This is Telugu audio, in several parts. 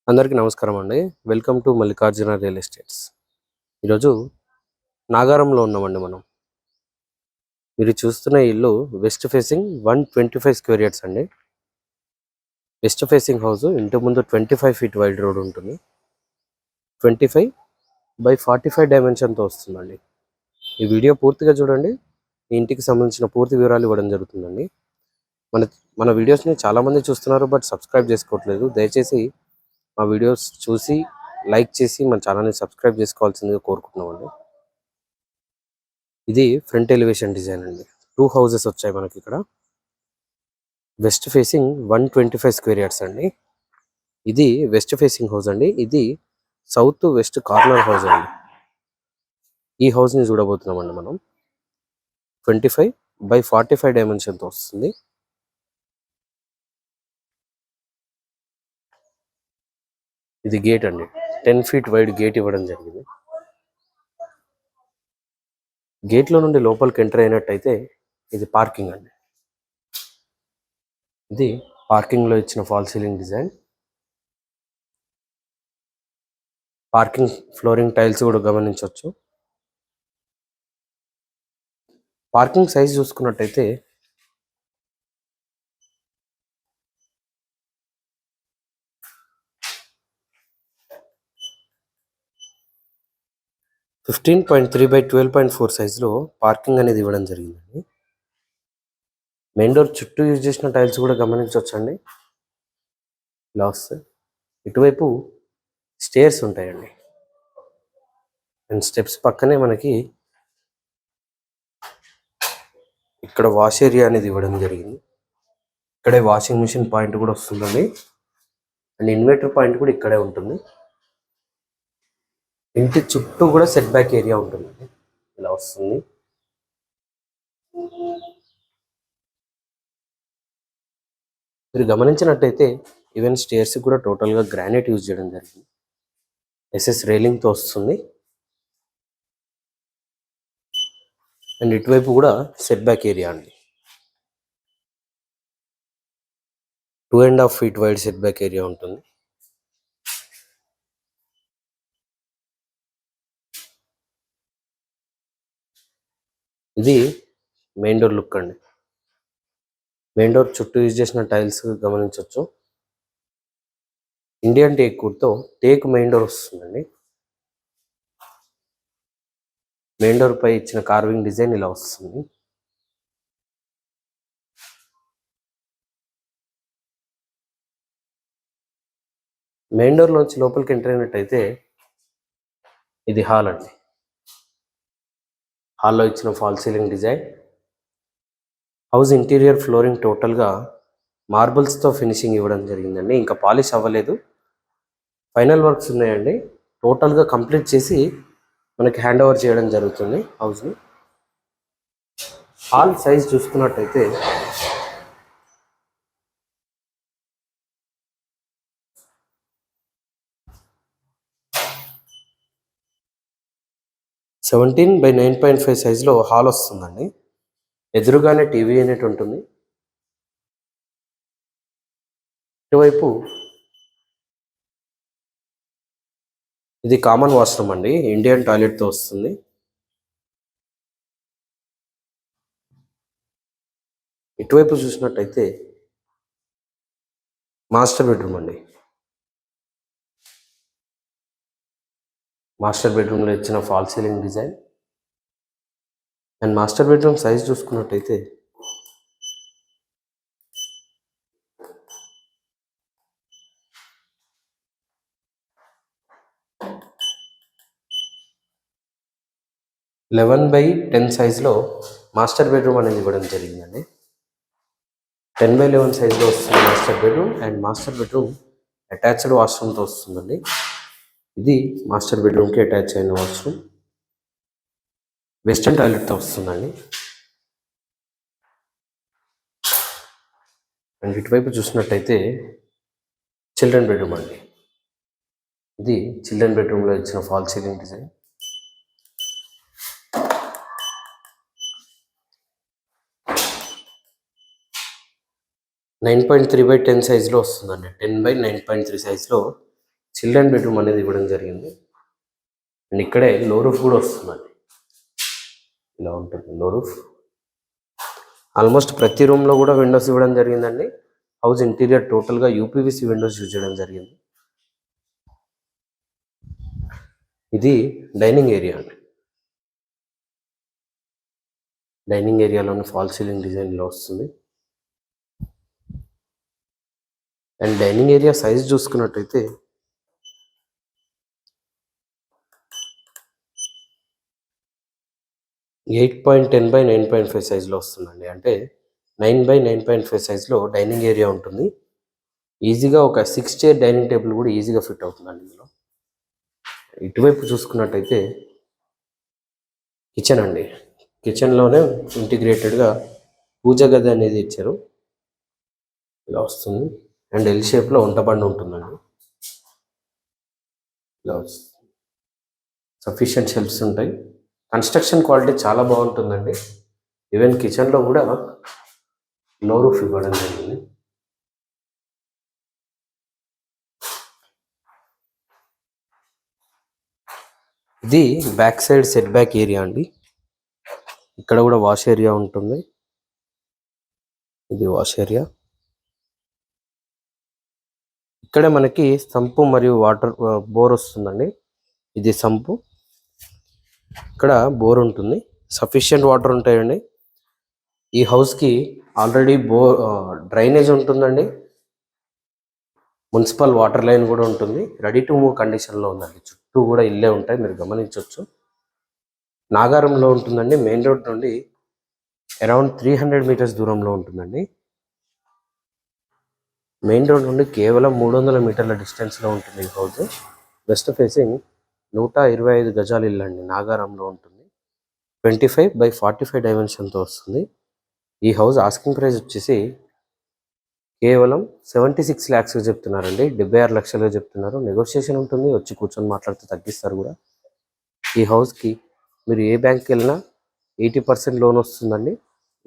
అందరికీ నమస్కారం అండి. Welcome to Mallikarjuna real estates. ఈరోజు నాగారంలో ఉన్నామండి మనం. మీరు చూస్తున్న ఇల్లు వెస్ట్ ఫేసింగ్ 125 స్క్వేర్ యార్డ్స్ అండి. వెస్ట్ ఫేసింగ్ హౌస్, ఇంటి ముందు 25 ఫీట్ వైడ్ రోడ్ ఉంటుంది. 25/45 డైమెన్షన్తో వస్తుందండి. ఈ వీడియో పూర్తిగా చూడండి. ఈ ఇంటికి సంబంధించిన పూర్తి వివరాలు ఇవ్వడం జరుగుతుందండి. మన మన వీడియోస్ని చాలామంది చూస్తున్నారు, బట్ సబ్స్క్రైబ్ చేసుకోవట్లేదు. దయచేసి మా వీడియోస్ చూసి లైక్ చేసి మన ఛానల్ని సబ్స్క్రైబ్ చేసుకోవాల్సిందిగా కోరుకుంటున్నామండి. ఇది ఫ్రంట్ ఎలివేషన్ డిజైన్ అండి. 2 హౌసెస్ వచ్చాయి మనకి ఇక్కడ. వెస్ట్ ఫేసింగ్ 125 స్క్వేర్ యార్డ్స్ అండి. ఇది వెస్ట్ ఫేసింగ్ హౌస్ అండి. ఇది సౌత్ వెస్ట్ కార్నర్ హౌస్ అండి. ఈ హౌస్ని చూడబోతున్నామండి మనం. 25/45 డైమెన్షన్తో వస్తుంది. ఇది గేట్ అండి. 10 ఫీట్ వైడ్ గేట్ ఇవ్వడం జరిగింది. గేట్లో నుండి లోపలికి ఎంటర్ అయినట్టయితే ఇది పార్కింగ్ అండి. ఇది పార్కింగ్లో ఇచ్చిన fall ceiling design. Parking flooring tiles కూడా గమనించవచ్చు. పార్కింగ్ సైజ్ చూసుకున్నట్టయితే 15.3/12.4 సైజులో పార్కింగ్ అనేది ఇవ్వడం జరిగిందండి. మెయిన్ డోర్ చుట్టూ యూజ్ చేసిన టైల్స్ కూడా గమనించవచ్చండి. ఇలా వస్తాయి. ఇటువైపు స్టేర్స్ ఉంటాయండి. అండ్ స్టెప్స్ పక్కనే మనకి ఇక్కడ వాష్ ఏరియా అనేది ఇవ్వడం జరిగింది. ఇక్కడే వాషింగ్ మిషన్ పాయింట్ కూడా వస్తుందండి. అండ్ ఇన్వర్టర్ పాయింట్ కూడా ఇక్కడే ఉంటుంది. ఇంటి చుట్టూ కూడా సెట్ బ్యాక్ ఏరియా ఉంటుందండి. ఇలా వస్తుంది. మీరు గమనించినట్టయితే ఈవెన్ స్టేర్స్ కూడా టోటల్గా గ్రానైట్ యూజ్ చేయడం జరిగింది. ఎస్ఎస్ రైలింగ్తో వస్తుంది. అండ్ ఇటువైపు కూడా సెట్ బ్యాక్ ఏరియా అండి. 2.5 feet wide set back area ఉంటుంది. ఇది మెయిన్ డోర్ లుక్ అండి. మెయిన్ డోర్ చుట్టూ యూజ్ చేసిన టైల్స్ గమనించవచ్చు. ఇండియన్ టేక్ వుడ్తో టేక్ మెయిన్ డోర్ వస్తుందండి. మెయిన్ డోర్ పై ఇచ్చిన కార్వింగ్ డిజైన్ ఇలా వస్తుంది. మెయిన్ డోర్ నుంచి లోపలికి ఎంటర్ అయినట్టయితే ఇది హాల్ అండి. హాల్లో ఇచ్చిన fall ceiling design. House interior flooring టోటల్గా మార్బుల్స్తో ఫినిషింగ్ ఇవ్వడం జరిగిందండి. ఇంకా పాలిష్ అవ్వలేదు, ఫైనల్ వర్క్స్ ఉన్నాయండి. టోటల్గా కంప్లీట్ చేసి మనకి హ్యాండ్ ఓవర్ చేయడం జరుగుతుంది హౌస్ని. హాల్ సైజ్ చూసుకున్నట్టయితే 17/9.5 సైజులో హాల్ వస్తుందండి. ఎదురుగానే టీవీ యూనిట్ ఉంటుంది. ఇటువైపు ఇది కామన్ వాష్రూమ్ అండి. ఇండియన్ టాయిలెట్తో వస్తుంది. ఇటువైపు చూసినట్టయితే మాస్టర్ బెడ్రూమ్ అండి. మాస్టర్ బెడ్రూమ్లో ఇచ్చిన fall ceiling design. And master bedroom size చూసుకున్నట్టయితే 11/10 సైజులో మాస్టర్ బెడ్రూమ్ అనేది ఇవ్వడం జరిగిందండి. 10/11 సైజులో వస్తుంది master bedroom. And master bedroom attached వాష్రూమ్తో వస్తుందండి. ఇది మాస్టర్ బెడ్రూమ్కి అటాచ్ అయిన వాష్రూమ్. వెస్టర్న్ టాయిలెట్తో వస్తుందండి. అండ్ ఇటువైపు చూసినట్టయితే చిల్డ్రన్ బెడ్రూమ్ అండి. ఇది చిల్డ్రన్ బెడ్రూమ్లో ఇచ్చిన ఫాల్ సీలింగ్ డిజైన్. (9.3/10 సైజులో వస్తుందండి. 10/9.3 సైజులో చిల్డ్రన్ బెడ్రూమ్ అనేది ఇవ్వడం జరిగింది. అండ్ ఇక్కడే లో రూఫ్ కూడా వస్తుందండి. ఇలా ఉంటుంది లో రూఫ్. ఆల్మోస్ట్ ప్రతి రూమ్లో కూడా విండోస్ ఇవ్వడం జరిగిందండి. హౌస్ ఇంటీరియర్ టోటల్గా యూపీవీసీ విండోస్ యూజ్ చేయడం జరిగింది. ఇది డైనింగ్ ఏరియా అండి. డైనింగ్ ఏరియాలోని ఫాల్ సీలింగ్ డిజైన్లో వస్తుంది. అండ్ డైనింగ్ ఏరియా సైజ్ చూసుకున్నట్టయితే 8.10/9.5 సైజులో వస్తుందండి. అంటే 9/9.5 సైజులో డైనింగ్ ఏరియా ఉంటుంది. ఈజీగా ఒక 6 చైర్ డైనింగ్ టేబుల్ కూడా ఈజీగా ఫిట్ అవుతుందండి ఇందులో. ఇటువైపు చూసుకున్నట్టయితే కిచెన్ అండి. కిచెన్లోనే ఇంటిగ్రేటెడ్గా పూజ గది అనేది ఇచ్చారు. ఇలా వస్తుంది. అండ్ ఎల్ షేప్లో వంటబండి ఉంటుందండి. ఇలా వస్తుంది. సఫిషియెంట్ షెల్ఫ్స్ ఉంటాయి. కన్స్ట్రక్షన్ క్వాలిటీ చాలా బాగుంటుందండి. ఈవెన్ కిచెన్లో కూడా లో రూఫ్ ఇవ్వడం జరిగింది. ఇది back side set back area అండి. ఇక్కడ కూడా వాష్ ఏరియా ఉంటుంది. ఇది వాష్ ఏరియా. ఇక్కడ మనకి సంపు మరియు వాటర్ బోర్ వస్తుందండి. ఇది సంపు, ఇక్కడ బోర్ ఉంటుంది. సఫిషియెంట్ వాటర్ ఉంటాయండి. ఈ హౌస్కి ఆల్రెడీ డ్రైనేజ్ ఉంటుందండి. మున్సిపల్ వాటర్ లైన్ కూడా ఉంటుంది. రెడీ టు మూవ్ కండిషన్లో ఉందండి. చుట్టూ కూడా ఇల్లే ఉంటాయి, మీరు గమనించవచ్చు. నాగారంలో ఉంటుందండి. మెయిన్ రోడ్ నుండి అరౌండ్ 300 మీటర్స్ దూరంలో ఉంటుందండి. మెయిన్ రోడ్ నుండి కేవలం 300 మీటర్ల డిస్టెన్స్లో ఉంటుంది ఈ హౌస్. వెస్ట్ ఫేసింగ్ 125 గజాల ఇల్లు అండి. నాగారంలో ఉంటుంది. 25/45 డైమెన్షన్తో వస్తుంది. ఈ హౌస్ ఆస్కింగ్ ప్రైస్ వచ్చేసి కేవలం 76 lakhs చెప్తున్నారండి. 76 లక్షలుగా చెప్తున్నారు. నెగోషియేషన్ ఉంటుంది, వచ్చి కూర్చొని మాట్లాడితే తగ్గిస్తారు కూడా. ఈ హౌస్కి మీరు ఏ బ్యాంక్కి వెళ్ళినా 80% లోన్ వస్తుందండి.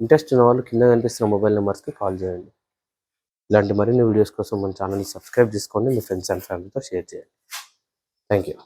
ఇంట్రెస్ట్ ఉన్న వాళ్ళు కింద కనిపిస్తున్న మొబైల్ నెంబర్స్కి కాల్ చేయండి. ఇలాంటి మరిన్ని వీడియోస్ కోసం మన ఛానల్ని సబ్స్క్రైబ్ చేసుకోండి. మీ ఫ్రెండ్స్ అండ్ ఫ్యామిలీతో షేర్ చేయండి. Thank you.